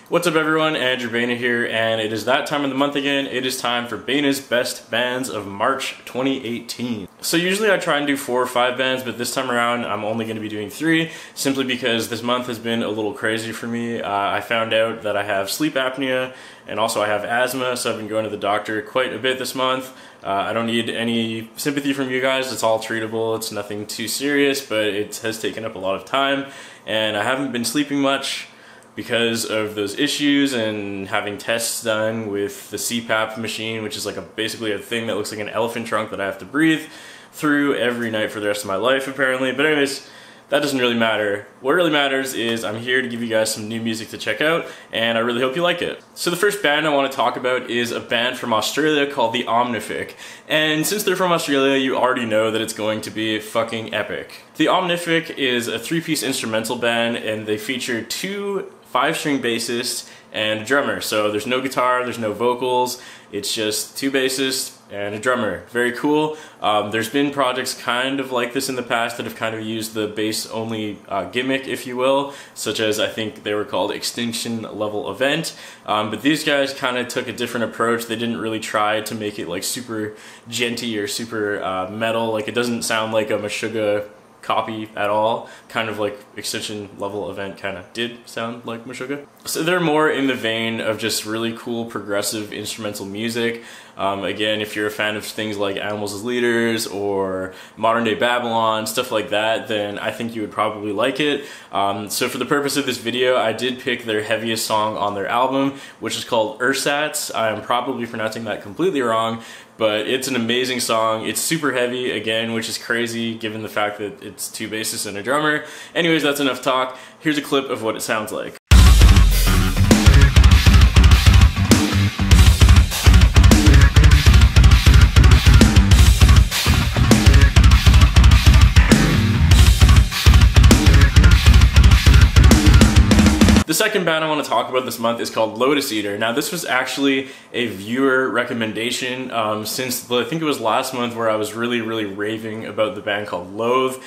What's up everyone, Andrew Baena here, and it is that time of the month again. It is time for Baena's Best Bands of March 2018. So usually I try and do 4 or 5 bands, but this time around I'm only going to be doing 3, simply because this month has been a little crazy for me. I found out that I have sleep apnea, and also I have asthma, so I've been going to the doctor quite a bit this month. I don't need any sympathy from you guys, it's all treatable, it's nothing too serious, but it has taken up a lot of time, and I haven't been sleeping much because of those issues and having tests done with the CPAP machine, which is like basically a thing that looks like an elephant trunk that I have to breathe through every night for the rest of my life apparently. But anyways, that doesn't really matter. What really matters is I'm here to give you guys some new music to check out, and I really hope you like it. So the first band I want to talk about is a band from Australia called the Omnific. And since they're from Australia, you already know that it's going to be fucking epic. The Omnific is a 3-piece instrumental band, and they feature 2 5-string bassists and a drummer. So there's no guitar, there's no vocals, it's just 2 bassists and a drummer. Very cool. There's been projects kind of like this in the past that have kind of used the bass only gimmick, if you will, such as I think they were called Extinction Level Event. But these guys kind of took a different approach. They didn't really try to make it like super djenty or super metal. Like it doesn't sound like a Meshuggah copy at all, kind of like Extinction Level Event kind of did sound like Meshuggah. So they're more in the vein of just really cool progressive instrumental music. Again, if you're a fan of things like Animals as Leaders or Modern Day Babylon, stuff like that, then I think you would probably like it. So for the purpose of this video, I did pick their heaviest song on their album, which is called Ersatz. I'm probably pronouncing that completely wrong, but it's an amazing song. It's super heavy, again, which is crazy given the fact that it's 2 bassists and a drummer. Anyways, that's enough talk. Here's a clip of what it sounds like. The second band I want to talk about this month is called Lotus Eater. Now this was actually a viewer recommendation since I think it was last month where I was really raving about the band called Loathe.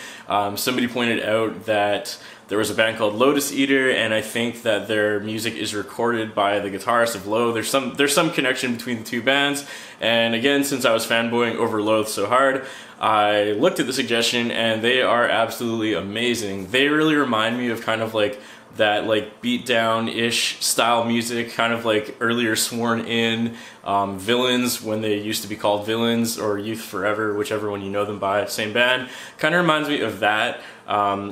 Somebody pointed out that there was a band called Lotus Eater, and I think that their music is recorded by the guitarist of Loathe. There's some connection between the 2 bands, and again, since I was fanboying over Loathe so hard, I looked at the suggestion and they are absolutely amazing. They really remind me of kind of like that like beatdown-ish style music, kind of like earlier Sworn In, Villains when they used to be called Villains, or Youth Forever, whichever one you know them by, same band. Kind of reminds me of that,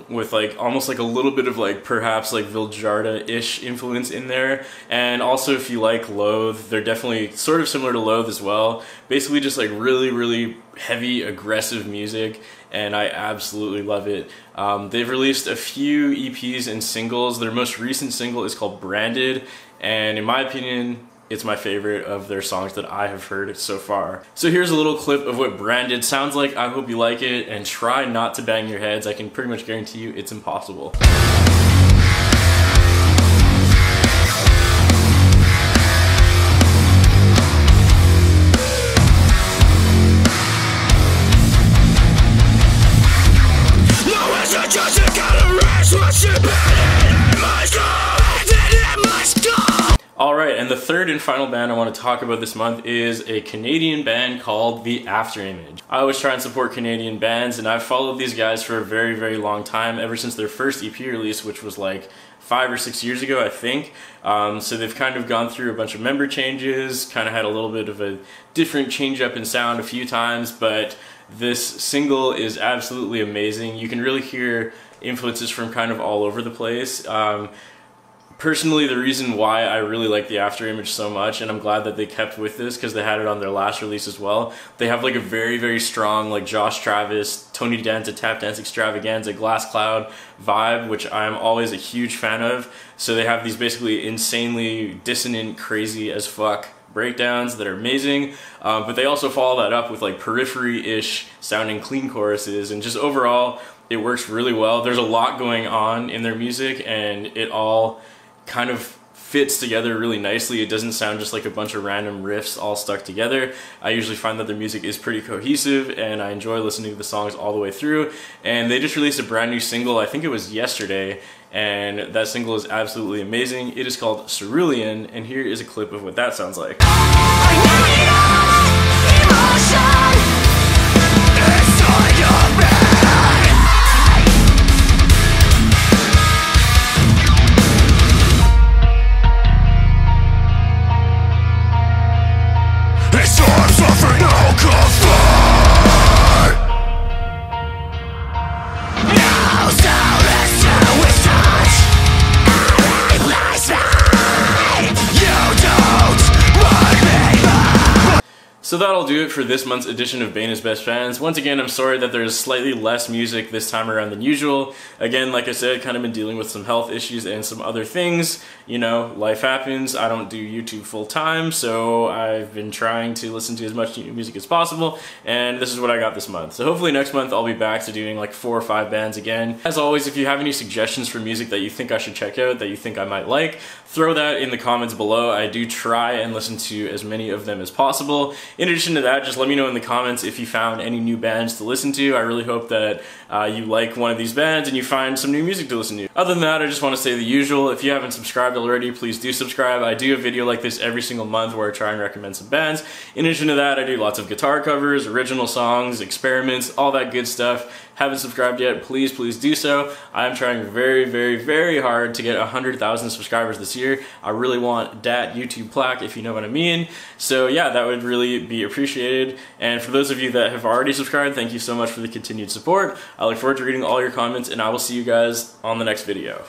with like almost like a little bit of like perhaps like Viljarda-ish influence in there. And also if you like Loathe, they're definitely sort of similar to Loathe as well. Basically just like really heavy, aggressive music, and I absolutely love it. They've released a few EPs and singles. Their most recent single is called Branded, and in my opinion, it's my favorite of their songs that I have heard so far. So here's a little clip of what Branded sounds like. I hope you like it, and try not to bang your heads. I can pretty much guarantee you it's impossible. Alright, and the third and final band I want to talk about this month is a Canadian band called the Afterimage. I always try and support Canadian bands, and I've followed these guys for a very long time, ever since their first EP release, which was like 5 or 6 years ago, I think. So they've kind of gone through a bunch of member changes, kind of had a little bit of a different change up in sound a few times, but this single is absolutely amazing. You can really hear influences from kind of all over the place. Personally, the reason why I really like the Afterimage so much, and I'm glad that they kept with this because they had it on their last release as well, they have like a very strong like Josh Travis, Tony Danza Tap Dance Extravaganza, Glass Cloud vibe, which I'm always a huge fan of. So they have these basically insanely dissonant, crazy as fuck breakdowns that are amazing, but they also follow that up with like periphery-ish sounding clean choruses, and just overall it works really well. There's a lot going on in their music, and it all kind of fits together really nicely. It doesn't sound just like a bunch of random riffs all stuck together. I usually find that their music is pretty cohesive, and I enjoy listening to the songs all the way through. And they just released a brand new single, I think it was yesterday, and that single is absolutely amazing. It is called Cerulean, and here is a clip of what that sounds like. So that'll do it for this month's edition of Baena's Best Bands. Once again, I'm sorry that there's slightly less music this time around than usual. Again, like I said, kind of been dealing with some health issues and some other things. You know, life happens. I don't do YouTube full time, so I've been trying to listen to as much new music as possible, and this is what I got this month. So hopefully next month I'll be back to doing like 4 or 5 bands again. As always, if you have any suggestions for music that you think I should check out, that you think I might like, throw that in the comments below. I do try and listen to as many of them as possible. In addition to that, just let me know in the comments if you found any new bands to listen to. I really hope that you like one of these bands and you find some new music to listen to. Other than that, I just want to say the usual. If you haven't subscribed already, please do subscribe. I do a video like this every single month where I try and recommend some bands. In addition to that, I do lots of guitar covers, original songs, experiments, all that good stuff. Haven't subscribed yet, please do so. I'm trying very hard to get 100,000 subscribers this year. I really want that YouTube plaque, if you know what I mean. So yeah, that would really be appreciated. And for those of you that have already subscribed, thank you so much for the continued support. I look forward to reading all your comments, and I will see you guys on the next video.